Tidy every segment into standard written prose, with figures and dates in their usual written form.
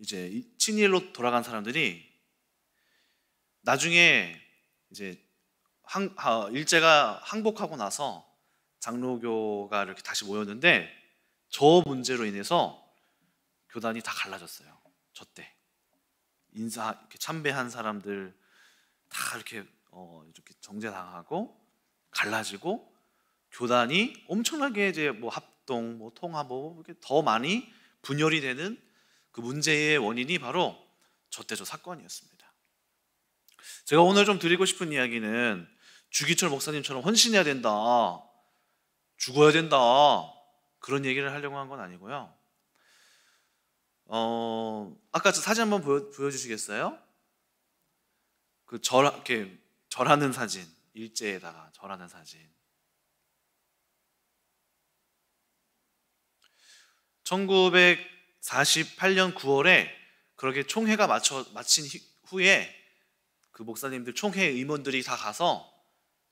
이제 친일로 돌아간 사람들이 나중에 이제 일제가 항복하고 나서 장로교가 이렇게 다시 모였는데 저 문제로 인해서 교단이 다 갈라졌어요. 저 때 인사 이렇게 참배한 사람들 다 이렇게 정죄당하고 갈라지고 교단이 엄청나게 이제 뭐 합동, 뭐 통합, 뭐 이렇게 더 많이 분열이 되는 그 문제의 원인이 바로 저 사건이었습니다. 제가 오늘 좀 드리고 싶은 이야기는 주기철 목사님처럼 헌신해야 된다, 죽어야 된다, 그런 얘기를 하려고 한 건 아니고요. 아까 저 사진 한번 보여주시겠어요? 그 이렇게 절하는 사진, 일제에다가 절하는 사진. 1948년 9월에 그렇게 총회가 마친 후에 그 목사님들 총회 의원들이 다 가서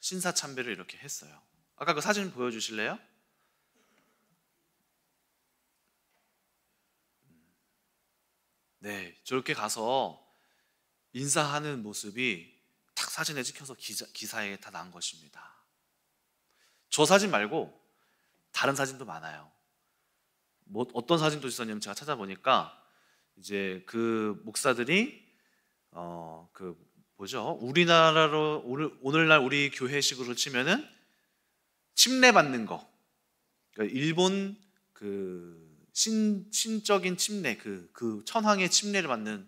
신사참배를 이렇게 했어요. 아까 그 사진 보여주실래요? 네, 저렇게 가서 인사하는 모습이 딱 사진에 찍혀서 기사에 다 난 것입니다. 저 사진 말고 다른 사진도 많아요. 뭐 어떤 사진도 있었냐면 제가 찾아보니까 이제 그 목사들이 우리나라로 오늘날 우리 교회식으로 치면은 침례받는 거, 그러니까 일본 그 신적인 침례, 그 천황의 침례를 받는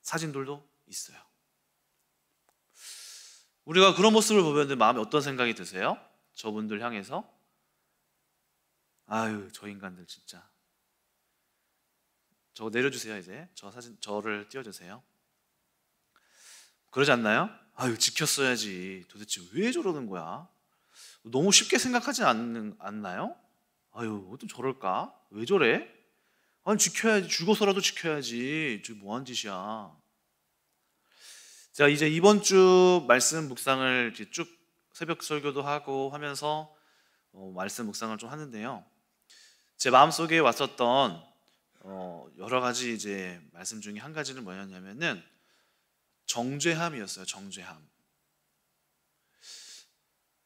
사진들도 있어요. 우리가 그런 모습을 보면 마음에 어떤 생각이 드세요? 저분들 향해서 아유, 저 인간들 진짜. 저거 내려주세요. 이제 저 사진, 저를 띄워주세요. 그러지 않나요? 아유, 지켰어야지. 도대체 왜 저러는 거야? 너무 쉽게 생각하지 않나요? 아유, 어쩜 저럴까? 왜 저래? 아니, 지켜야지. 죽어서라도 지켜야지. 저 뭐한 짓이야? 자, 이제 이번 주 말씀 묵상을 쭉 새벽 설교도 하고 하면서 말씀 묵상을 좀 하는데요. 제 마음속에 왔었던 여러 가지 이제 말씀 중에 한 가지는 뭐였냐면은 정죄함이었어요. 정죄함.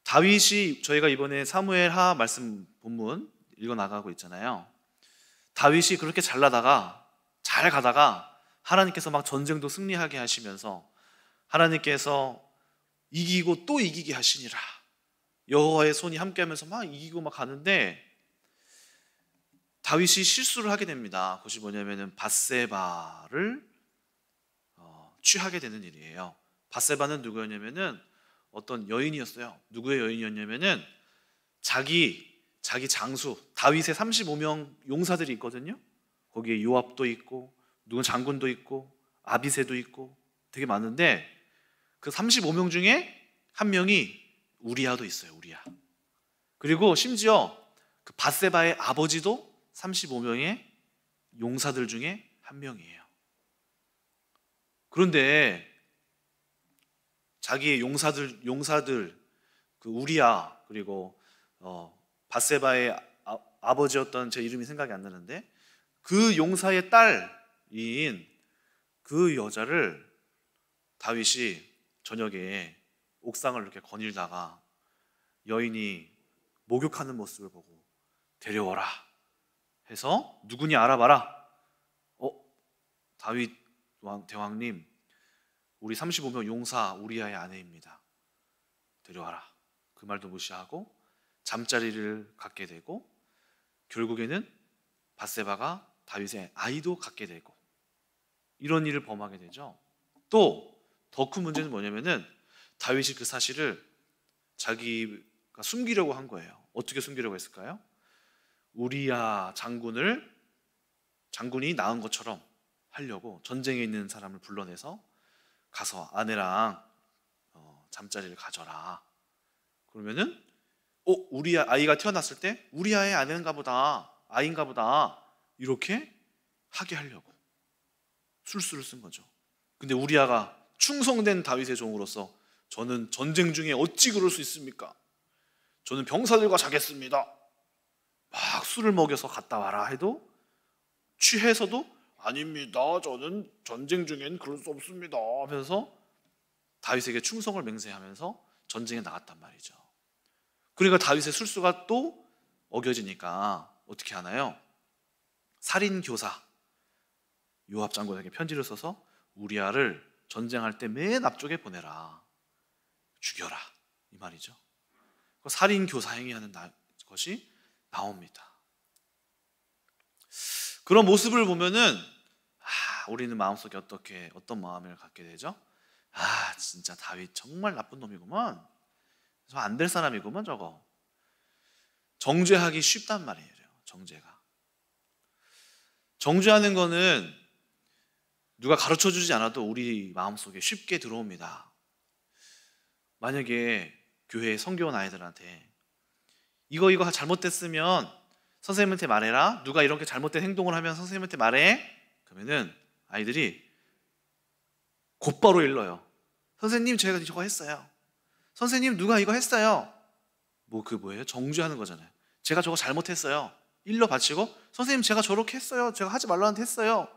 다윗이, 저희가 이번에 사무엘하 말씀 본문 읽어 나가고 있잖아요. 다윗이 그렇게 잘 가다가 하나님께서 막 전쟁도 승리하게 하시면서 하나님께서 이기고 또 이기게 하시니라. 여호와의 손이 함께하면서 막 이기고 막 가는데 다윗이 실수를 하게 됩니다. 그것이 뭐냐면은 밧세바를 취하게 되는 일이에요. 밧세바는 누구였냐면은 어떤 여인이었어요. 누구의 여인이었냐면은 자기 장수 다윗의 35명 용사들이 있거든요. 거기에 요압도 있고 누군 장군도 있고 아비새도 있고 되게 많은데 그 35명 중에 한 명이 우리아도 있어요. 우리아. 그리고 심지어 그 밧세바의 아버지도 35명의 용사들 중에 한 명이에요. 그런데 자기의 용사들 그 우리아 그리고 밧세바의 아버지였던, 제 이름이 생각이 안 나는데 그 용사의 딸인 그 여자를 다윗이 저녁에 옥상을 이렇게 거닐다가 여인이 목욕하는 모습을 보고 데려오라 해서 누구니 알아봐라. 다윗 대왕님, 우리 35명 용사 우리아의 아내입니다. 데려와라. 그 말도 무시하고 잠자리를 갖게 되고 결국에는 밧세바가 다윗의 아이도 갖게 되고 이런 일을 범하게 되죠. 또 더 큰 문제는 뭐냐면은 다윗이 그 사실을 자기가 숨기려고 한 거예요. 어떻게 숨기려고 했을까요? 우리아 장군이 낳은 것처럼 하려고 전쟁에 있는 사람을 불러내서 가서 아내랑 잠자리를 가져라. 그러면은 우리 아이가 태어났을 때 우리아의 아내인가 보다, 아이인가 보다 이렇게 하게 하려고 술수를 쓴 거죠. 근데 우리아가 충성된 다윗의 종으로서 저는 전쟁 중에 어찌 그럴 수 있습니까? 저는 병사들과 자겠습니다. 막 술을 먹여서 갔다 와라 해도 취해서도 아닙니다. 저는 전쟁 중엔 그럴 수 없습니다. 하면서 다윗에게 충성을 맹세하면서 전쟁에 나갔단 말이죠. 그러니까 다윗의 술수가 또 어겨지니까 어떻게 하나요? 살인 교사 요압 장군에게 편지를 써서 우리아를 전쟁할 때 맨 앞쪽에 보내라. 죽여라. 이 말이죠. 살인 교사 행위하는 것이 나옵니다. 그런 모습을 보면은 우리는 마음속에 어떤 마음을 갖게 되죠? 진짜 다윗 정말 나쁜 놈이구만. 저 안 될 사람이구만 저거. 정죄하기 쉽단 말이에요. 정죄가. 정죄하는 거는 누가 가르쳐주지 않아도 우리 마음속에 쉽게 들어옵니다. 만약에 교회에 성교 온 아이들한테 이거 잘못됐으면 선생님한테 말해라. 누가 이렇게 잘못된 행동을 하면 선생님한테 말해. 그러면은 아이들이 곧바로 일러요. 선생님 제가 저거 했어요. 선생님 누가 이거 했어요. 뭐예요? 정죄하는 거잖아요. 제가 저거 잘못했어요. 일러 바치고 선생님 제가 저렇게 했어요. 제가 하지 말라는데 했어요.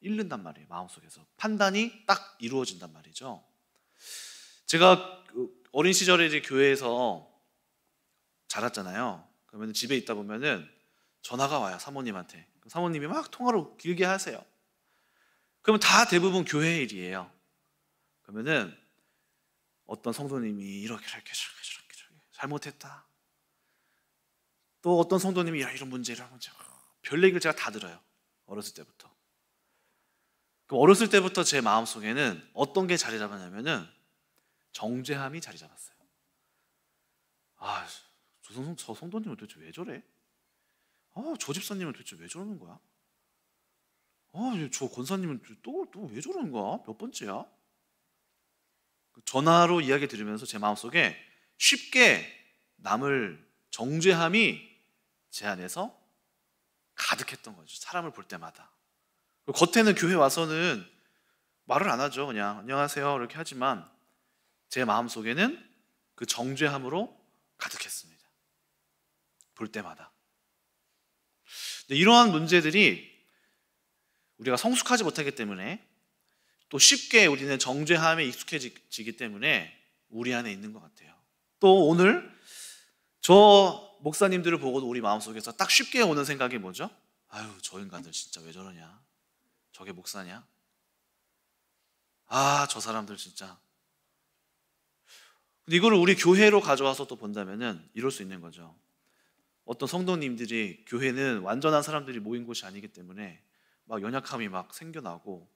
잃는단 말이에요. 마음속에서 판단이 딱 이루어진단 말이죠. 제가 어린 시절에 이제 교회에서 자랐잖아요. 그러면 집에 있다 보면은 전화가 와요. 사모님한테. 사모님이 막 통화로 길게 하세요. 그러면 다 대부분 교회 일이에요. 그러면은 어떤 성도님이 이렇게 잘못했다. 또 어떤 성도님이 이런 문제 별 얘기를 제가 다 들어요. 어렸을 때부터. 그럼 어렸을 때부터 제 마음속에는 어떤 게 자리 잡았냐면은 정죄함이 자리 잡았어요. 저 성도님은 도대체 왜 저래? 저 집사님은 도대체 왜 저러는 거야? 저 권사님은 또 왜 저러는 거야? 몇 번째야? 전화로 이야기 들으면서 제 마음속에 쉽게 남을 정죄함이 제 안에서 가득했던 거죠. 사람을 볼 때마다. 겉에는 교회 와서는 말을 안 하죠. 그냥 안녕하세요 이렇게 하지만 제 마음속에는 그 정죄함으로 가득했습니다. 볼 때마다. 근데 이러한 문제들이 우리가 성숙하지 못하기 때문에 또 쉽게 우리는 정죄함에 익숙해지기 때문에 우리 안에 있는 것 같아요. 또 오늘 저 목사님들을 보고도 우리 마음속에서 딱 쉽게 오는 생각이 뭐죠? 저 인간들 진짜 왜 저러냐? 저게 목사냐? 저 사람들 진짜. 근데 이거를 우리 교회로 가져와서 또 본다면은 이럴 수 있는 거죠. 어떤 성도님들이 교회는 완전한 사람들이 모인 곳이 아니기 때문에 막 연약함이 막 생겨나고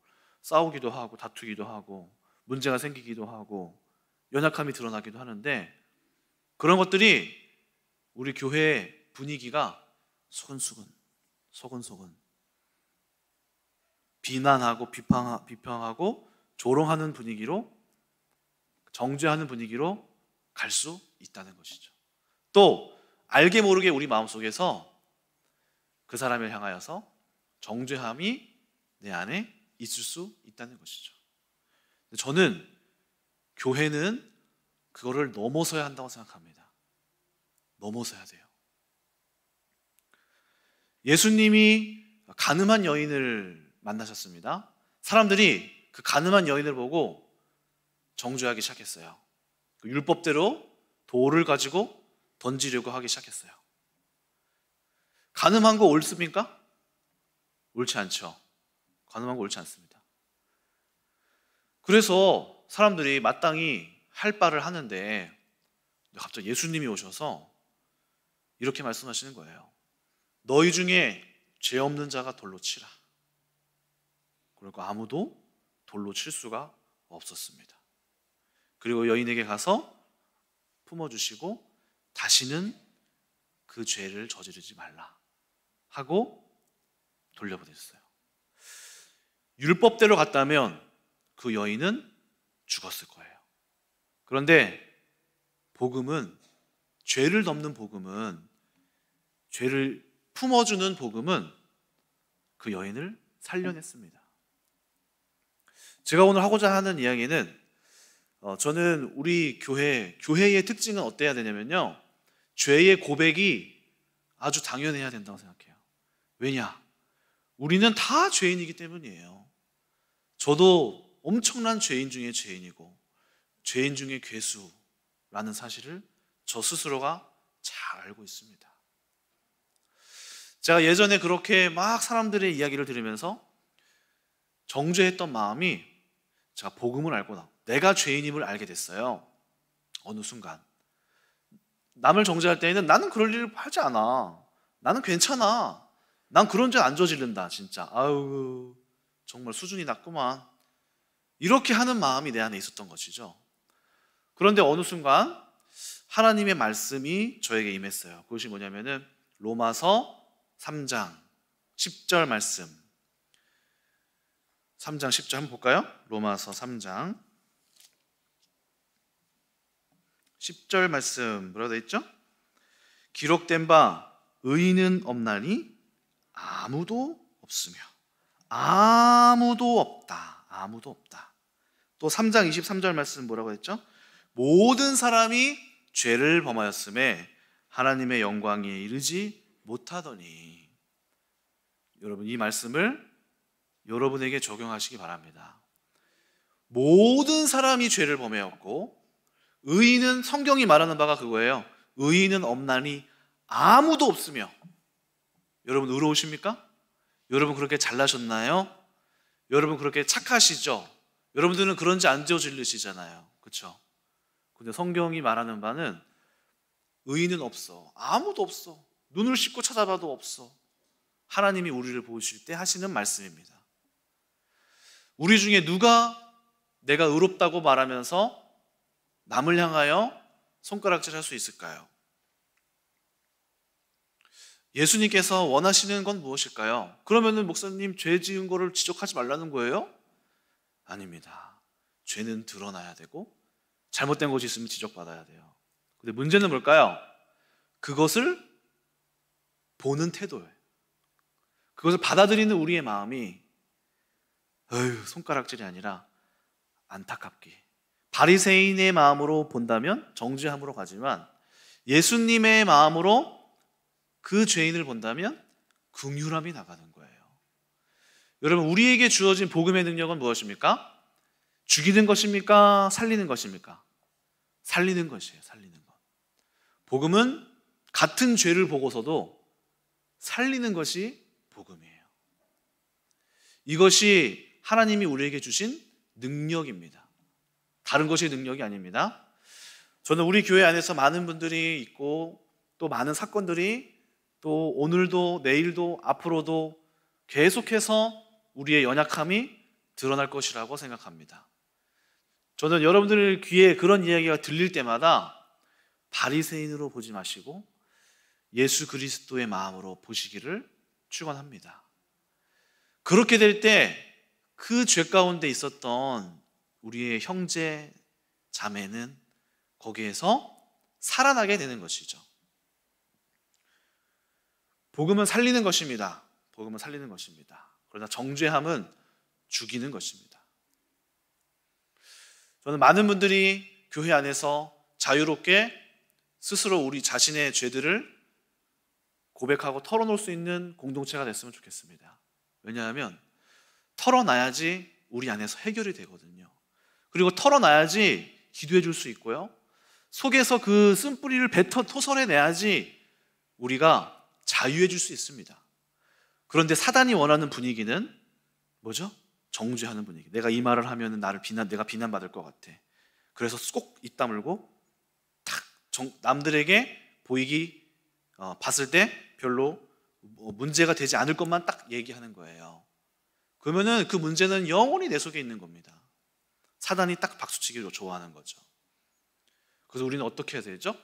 싸우기도 하고 다투기도 하고 문제가 생기기도 하고 연약함이 드러나기도 하는데 그런 것들이 우리 교회의 분위기가 소근소근 비난하고 비평하고 조롱하는 분위기로 정죄하는 분위기로 갈 수 있다는 것이죠. 또 알게 모르게 우리 마음속에서 그 사람을 향하여서 정죄함이 내 안에 있을 수 있다는 것이죠. 저는 교회는 그거를 넘어서야 한다고 생각합니다. 넘어서야 돼요. 예수님이 가늠한 여인을 만나셨습니다. 사람들이 그 가늠한 여인을 보고 정죄하기 시작했어요. 그 율법대로 돌을 가지고 던지려고 하기 시작했어요. 가늠한 거 옳습니까? 옳지 않죠. 가늠한 거 옳지 않습니다. 그래서 사람들이 마땅히 할 바를 하는데 갑자기 예수님이 오셔서 이렇게 말씀하시는 거예요. 너희 중에 죄 없는 자가 돌로 치라. 그리고 아무도 돌로 칠 수가 없었습니다. 그리고 여인에게 가서 품어주시고 다시는 그 죄를 저지르지 말라 하고 돌려보냈어요. 율법대로 갔다면 그 여인은 죽었을 거예요. 그런데 복음은, 죄를 덮는 복음은, 죄를 품어주는 복음은 그 여인을 살려냈습니다. 제가 오늘 하고자 하는 이야기는 저는 우리 교회의 특징은 어때야 되냐면요, 죄의 고백이 아주 당연해야 된다고 생각해요. 왜냐? 우리는 다 죄인이기 때문이에요. 저도 엄청난 죄인 중에 죄인이고 죄인 중에 괴수라는 사실을 저 스스로가 잘 알고 있습니다. 제가 예전에 그렇게 막 사람들의 이야기를 들으면서 정죄했던 마음이 제가 복음을 알고 내가 죄인임을 알게 됐어요. 어느 순간 남을 정죄할 때에는 나는 그럴 일을 하지 않아, 나는 괜찮아, 난 그런 죄 안 저지른다, 진짜 아유 정말 수준이 낮구만, 이렇게 하는 마음이 내 안에 있었던 것이죠. 그런데 어느 순간 하나님의 말씀이 저에게 임했어요. 그것이 뭐냐면은 로마서 3장 10절 말씀, 3장 10절 한번 볼까요? 로마서 3장 10절 말씀 뭐라고 되어 있죠? 기록된 바 의인은 없나니 아무도 없으며, 아무도 없다, 아무도 없다. 또 3장 23절 말씀 뭐라고 했죠? 모든 사람이 죄를 범하였음에 하나님의 영광에 이르지 못하더니. 여러분, 이 말씀을 여러분에게 적용하시기 바랍니다. 모든 사람이 죄를 범하였고, 의인은, 성경이 말하는 바가 그거예요. 의인은 없나니 아무도 없으며. 여러분 의로우십니까? 여러분 그렇게 잘나셨나요? 여러분 그렇게 착하시죠? 여러분들은 그런 죄 안 저지르시잖아요, 그렇죠? 근데 성경이 말하는 바는 의인은 없어, 아무도 없어, 눈을 씻고 찾아봐도 없어. 하나님이 우리를 보실 때 하시는 말씀입니다. 우리 중에 누가 내가 의롭다고 말하면서 남을 향하여 손가락질할 수 있을까요? 예수님께서 원하시는 건 무엇일까요? 그러면은 목사님 죄 지은 거를 지적하지 말라는 거예요? 아닙니다. 죄는 드러나야 되고 잘못된 것이 있으면 지적받아야 돼요. 근데 문제는 뭘까요? 그것을 보는 태도예요. 그것을 받아들이는 우리의 마음이 손가락질이 아니라 안타깝게, 바리새인의 마음으로 본다면 정죄함으로 가지만 예수님의 마음으로 그 죄인을 본다면 긍휼함이 나가는 거예요. 여러분, 우리에게 주어진 복음의 능력은 무엇입니까? 죽이는 것입니까? 살리는 것입니까? 살리는 것이에요. 살리는 것. 복음은 같은 죄를 보고서도 살리는 것이 복음이에요. 이것이 하나님이 우리에게 주신 능력입니다. 다른 것이 능력이 아닙니다. 저는 우리 교회 안에서 많은 분들이 있고 또 많은 사건들이 또 오늘도 내일도 앞으로도 계속해서 우리의 연약함이 드러날 것이라고 생각합니다. 저는 여러분들 귀에 그런 이야기가 들릴 때마다 바리새인으로 보지 마시고 예수 그리스도의 마음으로 보시기를 축원합니다. 그렇게 될 때 그 죄 가운데 있었던 우리의 형제 자매는 거기에서 살아나게 되는 것이죠. 복음은 살리는 것입니다. 복음은 살리는 것입니다. 그러나 정죄함은 죽이는 것입니다. 저는 많은 분들이 교회 안에서 자유롭게 스스로 우리 자신의 죄들을 고백하고 털어놓을 수 있는 공동체가 됐으면 좋겠습니다. 왜냐하면 털어놔야지 우리 안에서 해결이 되거든요. 그리고 털어놔야지 기도해 줄 수 있고요, 속에서 그 쓴뿌리를 토설해내야지 우리가 자유해질 수 있습니다. 그런데 사단이 원하는 분위기는 뭐죠? 정죄하는 분위기. 내가 이 말을 하면 내가 비난받을 것 같아. 그래서 꼭 입 다물고 탁 남들에게 보이기 봤을 때 별로 문제가 되지 않을 것만 딱 얘기하는 거예요. 그러면은 그 문제는 영원히 내 속에 있는 겁니다. 사단이 딱 박수치기를 좋아하는 거죠. 그래서 우리는 어떻게 해야 되죠?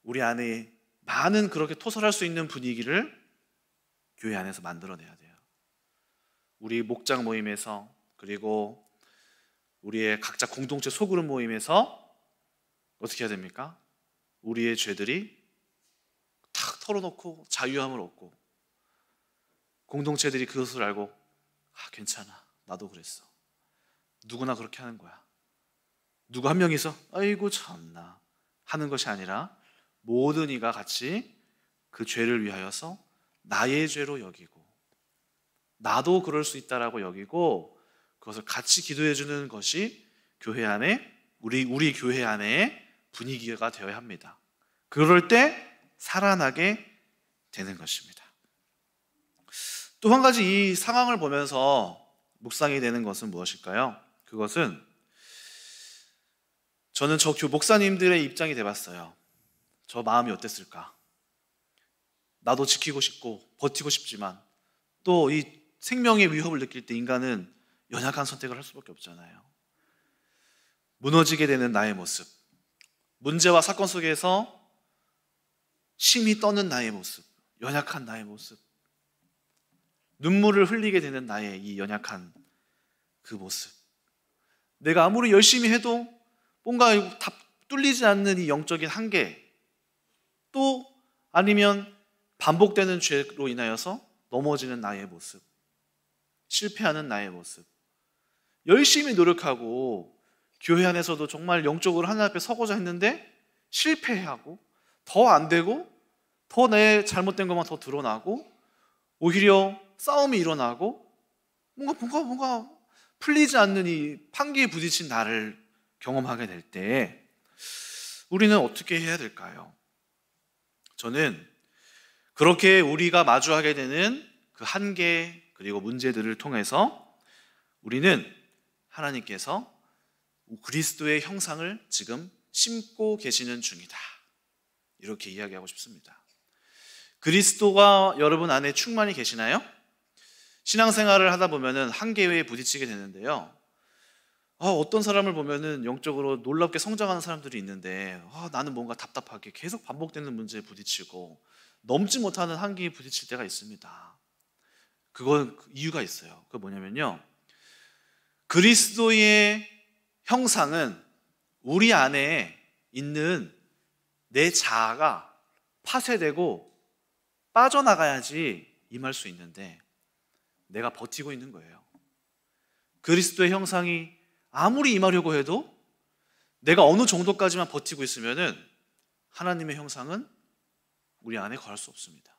우리 안에 많은 그렇게 토설할 수 있는 분위기를 교회 안에서 만들어내야 돼요. 우리 목장 모임에서, 그리고 우리의 각자 공동체 소그룹 모임에서 어떻게 해야 됩니까? 우리의 죄들이 탁 털어놓고 자유함을 얻고, 공동체들이 그것을 알고 괜찮아, 나도 그랬어, 누구나 그렇게 하는 거야, 누구 한 명이서 아이고 참나 하는 것이 아니라 모든 이가 같이 그 죄를 위하여서 나의 죄로 여기고 나도 그럴 수 있다라고 여기고 그것을 같이 기도해 주는 것이 교회 안에 우리 교회 안에 분위기가 되어야 합니다. 그럴 때 살아나게 되는 것입니다. 또 한 가지 이 상황을 보면서 묵상이 되는 것은 무엇일까요? 그것은 저는 저 목사님들의 입장이 돼봤어요. 저 마음이 어땠을까? 나도 지키고 싶고 버티고 싶지만 또 이 생명의 위협을 느낄 때 인간은 연약한 선택을 할 수밖에 없잖아요. 무너지게 되는 나의 모습, 문제와 사건 속에서 심히 떠는 나의 모습, 연약한 나의 모습, 눈물을 흘리게 되는 나의 이 연약한 그 모습, 내가 아무리 열심히 해도 뭔가 다 뚫리지 않는 이 영적인 한계, 또 아니면 반복되는 죄로 인하여서 넘어지는 나의 모습, 실패하는 나의 모습, 열심히 노력하고 교회 안에서도 정말 영적으로 하나님 앞에 서고자 했는데 실패하고 더 안 되고 더 내 잘못된 것만 더 드러나고 오히려 싸움이 일어나고 뭔가 풀리지 않는 이 판기에 부딪힌 나를 경험하게 될 때 우리는 어떻게 해야 될까요? 저는 그렇게 우리가 마주하게 되는 그 한계 그리고 문제들을 통해서 우리는 하나님께서 그리스도의 형상을 지금 심고 계시는 중이다. 이렇게 이야기하고 싶습니다. 그리스도가 여러분 안에 충만히 계시나요? 신앙생활을 하다 보면은 한계에 부딪히게 되는데요. 어떤 사람을 보면은 영적으로 놀랍게 성장하는 사람들이 있는데 나는 뭔가 답답하게 계속 반복되는 문제에 부딪히고 넘지 못하는 한계에 부딪힐 때가 있습니다. 그건 이유가 있어요. 그게 뭐냐면요, 그리스도의 형상은 우리 안에 있는 내 자아가 파쇄되고 빠져나가야지 임할 수 있는데 내가 버티고 있는 거예요. 그리스도의 형상이 아무리 임하려고 해도 내가 어느 정도까지만 버티고 있으면은 하나님의 형상은 우리 안에 거할 수 없습니다.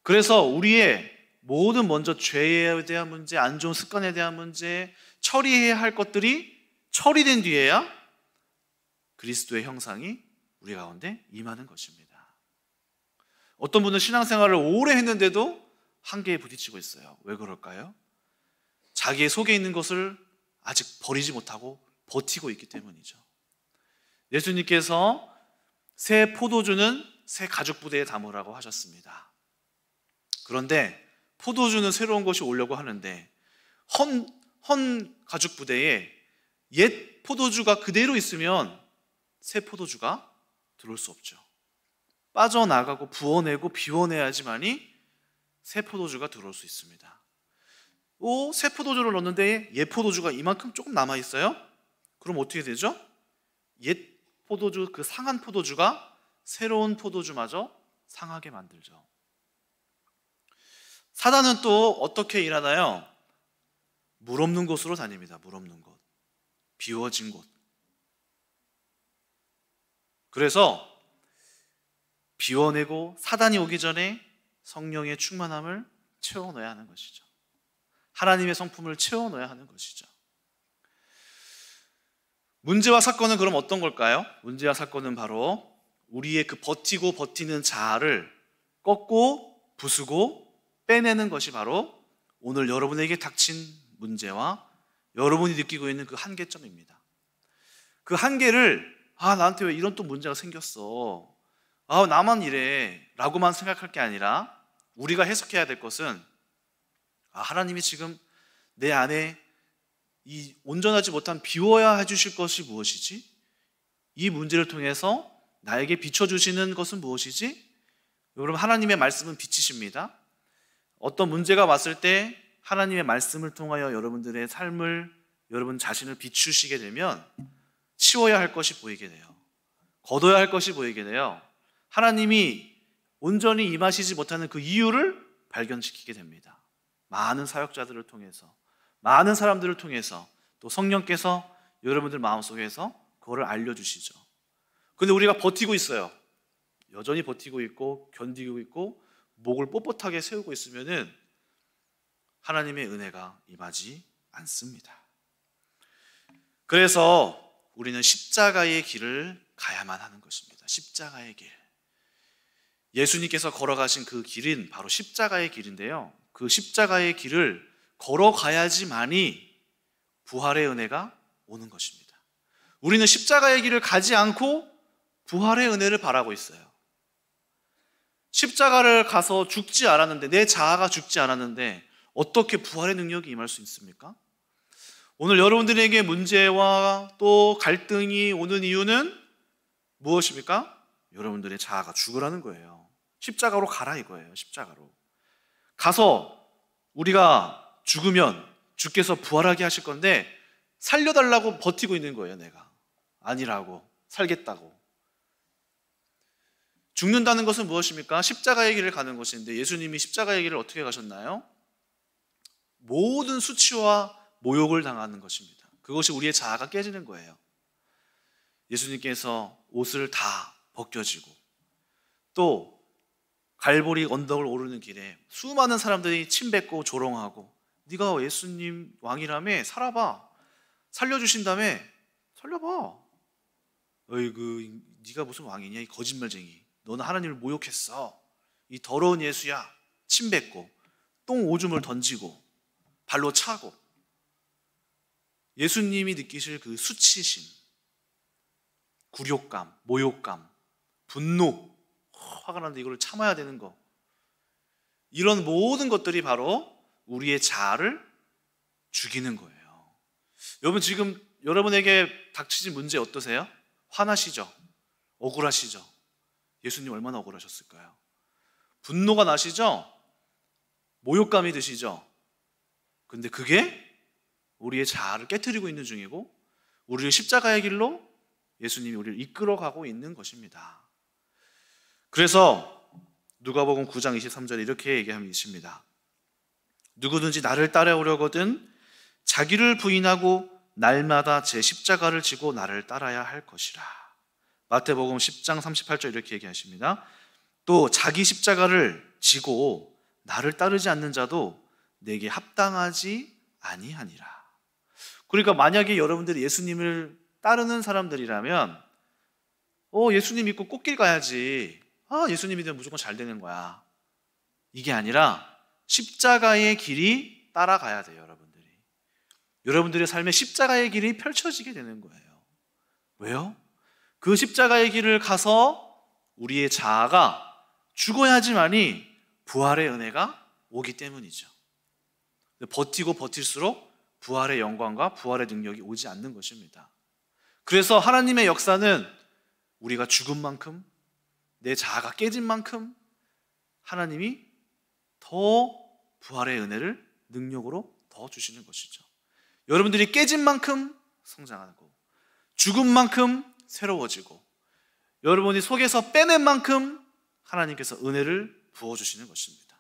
그래서 우리의 모든 먼저 죄에 대한 문제, 안 좋은 습관에 대한 문제, 처리해야 할 것들이 처리된 뒤에야 그리스도의 형상이 우리 가운데 임하는 것입니다. 어떤 분은 신앙생활을 오래 했는데도 한계에 부딪히고 있어요. 왜 그럴까요? 자기의 속에 있는 것을 아직 버리지 못하고 버티고 있기 때문이죠. 예수님께서 새 포도주는 새 가죽 부대에 담으라고 하셨습니다. 그런데 포도주는 새로운 것이 오려고 하는데 헌 가죽 부대에 옛 포도주가 그대로 있으면 새 포도주가 들어올 수 없죠. 빠져나가고 부어내고 비워내야지만이 새 포도주가 들어올 수 있습니다. 새 포도주를 넣는데 옛 포도주가 이만큼 조금 남아있어요? 그럼 어떻게 되죠? 옛 포도주, 그 상한 포도주가 새로운 포도주마저 상하게 만들죠. 사단은 또 어떻게 일하나요? 물 없는 곳으로 다닙니다. 물 없는 곳, 비워진 곳. 그래서 비워내고 사단이 오기 전에 성령의 충만함을 채워넣어야 하는 것이죠. 하나님의 성품을 채워넣어야 하는 것이죠. 문제와 사건은 그럼 어떤 걸까요? 문제와 사건은 바로 우리의 그 버티고 버티는 자아를 꺾고 부수고 빼내는 것이 바로 오늘 여러분에게 닥친 문제와 여러분이 느끼고 있는 그 한계점입니다. 그 한계를 나한테 왜 이런 또 문제가 생겼어, 나만 이래 라고만 생각할 게 아니라 우리가 해석해야 될 것은 하나님이 지금 내 안에 이 온전하지 못한 비워야 해주실 것이 무엇이지? 이 문제를 통해서 나에게 비춰주시는 것은 무엇이지? 여러분, 하나님의 말씀은 빛이십니다. 어떤 문제가 왔을 때 하나님의 말씀을 통하여 여러분들의 삶을, 여러분 자신을 비추시게 되면 치워야 할 것이 보이게 돼요. 거둬야 할 것이 보이게 돼요. 하나님이 온전히 임하시지 못하는 그 이유를 발견시키게 됩니다. 많은 사역자들을 통해서, 많은 사람들을 통해서, 또 성령께서 여러분들 마음속에서 그거를 알려주시죠. 근데 우리가 버티고 있어요. 여전히 버티고 있고 견디고 있고 목을 뻣뻣하게 세우고 있으면은 하나님의 은혜가 임하지 않습니다. 그래서 우리는 십자가의 길을 가야만 하는 것입니다. 십자가의 길. 예수님께서 걸어가신 그 길은 바로 십자가의 길인데요. 그 십자가의 길을 걸어가야지만이 부활의 은혜가 오는 것입니다. 우리는 십자가의 길을 가지 않고 부활의 은혜를 바라고 있어요. 십자가를 가서 죽지 않았는데, 내 자아가 죽지 않았는데 어떻게 부활의 능력이 임할 수 있습니까? 오늘 여러분들에게 문제와 또 갈등이 오는 이유는 무엇입니까? 여러분들의 자아가 죽으라는 거예요. 십자가로 가라 이거예요. 십자가로 가서 우리가 죽으면 주께서 부활하게 하실 건데 살려달라고 버티고 있는 거예요. 내가 아니라고, 살겠다고. 죽는다는 것은 무엇입니까? 십자가의 길을 가는 것인데, 예수님이 십자가의 길을 어떻게 가셨나요? 모든 수치와 모욕을 당하는 것입니다. 그것이 우리의 자아가 깨지는 거예요. 예수님께서 옷을 다 벗겨지고, 또 갈보리 언덕을 오르는 길에 수많은 사람들이 침뱉고 조롱하고, 네가 예수님 왕이라며, 살아봐, 살려주신다며, 살려봐. 어이구, 네가 무슨 왕이냐, 이 거짓말쟁이. 너는 하나님을 모욕했어. 이 더러운 예수야. 침뱉고 똥 오줌을 던지고 발로 차고. 예수님이 느끼실 그 수치심, 굴욕감, 모욕감, 분노, 화가 나는데 이걸 참아야 되는 거, 이런 모든 것들이 바로 우리의 자아를 죽이는 거예요. 여러분, 지금 여러분에게 닥치신 문제 어떠세요? 화나시죠? 억울하시죠? 예수님 얼마나 억울하셨을까요? 분노가 나시죠? 모욕감이 드시죠? 근데 그게 우리의 자아를 깨트리고 있는 중이고, 우리를 십자가의 길로 예수님이 우리를 이끌어가고 있는 것입니다. 그래서 누가복음 9장 23절에 이렇게 얘기하고 있습니다. 누구든지 나를 따라오려거든 자기를 부인하고 날마다 제 십자가를 지고 나를 따라야 할 것이라. 마태복음 10장 38절 이렇게 얘기하십니다. 또 자기 십자가를 지고 나를 따르지 않는 자도 내게 합당하지 아니하니라. 그러니까 만약에 여러분들이 예수님을 따르는 사람들이라면, 예수님 믿고 꽃길 가야지, 예수님 믿으면 무조건 잘 되는 거야, 이게 아니라 십자가의 길이 따라가야 돼요. 여러분들의 삶에 십자가의 길이 펼쳐지게 되는 거예요. 왜요? 그 십자가의 길을 가서 우리의 자아가 죽어야지만이 부활의 은혜가 오기 때문이죠. 버티고 버틸수록 부활의 영광과 부활의 능력이 오지 않는 것입니다. 그래서 하나님의 역사는 우리가 죽은 만큼, 내 자아가 깨진 만큼 하나님이 더 부활의 은혜를 능력으로 더 주시는 것이죠. 여러분들이 깨진 만큼 성장하고, 죽은 만큼 새로워지고, 여러분이 속에서 빼낸 만큼 하나님께서 은혜를 부어주시는 것입니다.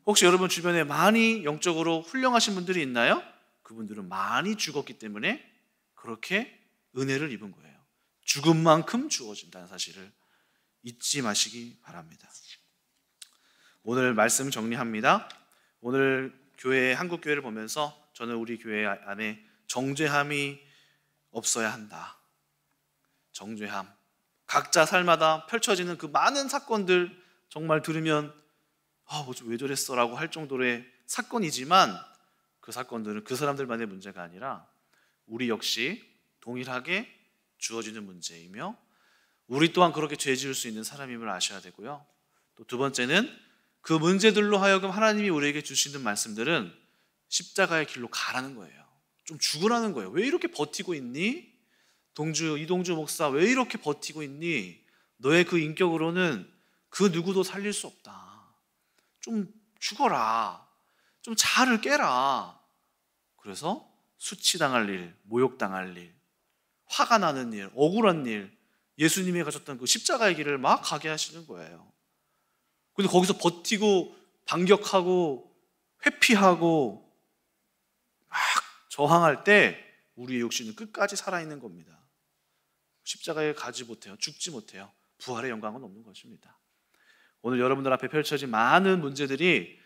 혹시 여러분 주변에 많이 영적으로 훌륭하신 분들이 있나요? 그분들은 많이 죽었기 때문에 그렇게 은혜를 입은 거예요. 죽은 만큼 주어진다는 사실을 잊지 마시기 바랍니다. 오늘 말씀 정리합니다. 오늘 교회, 한국교회를 보면서 저는 우리 교회 안에 정죄함이 없어야 한다. 정죄함, 각자 삶마다 펼쳐지는 그 많은 사건들, 정말 들으면 왜 저랬어 라고 할 정도의 사건이지만, 그 사건들은 그 사람들만의 문제가 아니라 우리 역시 동일하게 주어지는 문제이며, 우리 또한 그렇게 죄 지을 수 있는 사람임을 아셔야 되고요. 또 두 번째는 그 문제들로 하여금 하나님이 우리에게 주시는 말씀들은 십자가의 길로 가라는 거예요. 좀 죽으라는 거예요. 왜 이렇게 버티고 있니? 이동주 목사, 왜 이렇게 버티고 있니? 너의 그 인격으로는 그 누구도 살릴 수 없다. 좀 죽어라. 좀 자아를 깨라. 그래서 수치당할 일, 모욕당할 일, 화가 나는 일, 억울한 일, 예수님이 가셨던 그 십자가의 길을 막 가게 하시는 거예요. 근데 거기서 버티고 반격하고 회피하고 막 저항할 때 우리의 욕심은 끝까지 살아있는 겁니다. 십자가에 가지 못해요. 죽지 못해요. 부활의 영광은 없는 것입니다. 오늘 여러분들 앞에 펼쳐진 많은 문제들이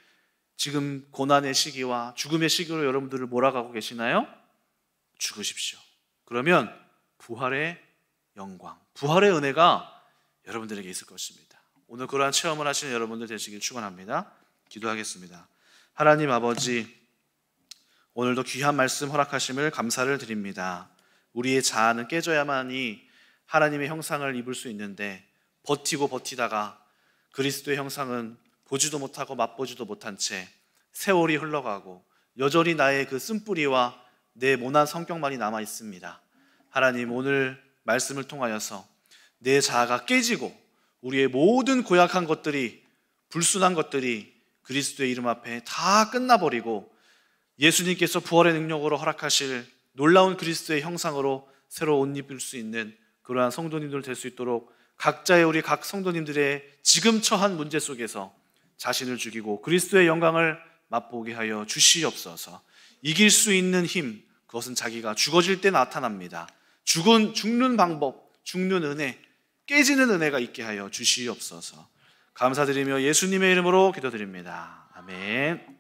지금 고난의 시기와 죽음의 시기로 여러분들을 몰아가고 계시나요? 죽으십시오. 그러면 부활의 영광, 부활의 은혜가 여러분들에게 있을 것입니다. 오늘 그러한 체험을 하시는 여러분들 되시길 축원합니다. 기도하겠습니다. 하나님 아버지, 오늘도 귀한 말씀 허락하심을 감사를 드립니다. 우리의 자아는 깨져야만이 하나님의 형상을 입을 수 있는데 버티고 버티다가 그리스도의 형상은 보지도 못하고 맛보지도 못한 채 세월이 흘러가고 여전히 나의 그 쓴뿌리와 내 모난 성격만이 남아 있습니다. 하나님, 오늘 말씀을 통하여서 내 자아가 깨지고 우리의 모든 고약한 것들이, 불순한 것들이 그리스도의 이름 앞에 다 끝나버리고 예수님께서 부활의 능력으로 허락하실 놀라운 그리스도의 형상으로 새로 옷 입을 수 있는 그러한 성도님들 될 수 있도록 각자의 우리 각 성도님들의 지금 처한 문제 속에서 자신을 죽이고 그리스도의 영광을 맛보게 하여 주시옵소서. 이길 수 있는 힘, 그것은 자기가 죽어질 때 나타납니다. 죽는 방법, 죽는 은혜, 깨지는 은혜가 있게 하여 주시옵소서. 감사드리며 예수님의 이름으로 기도드립니다. 아멘.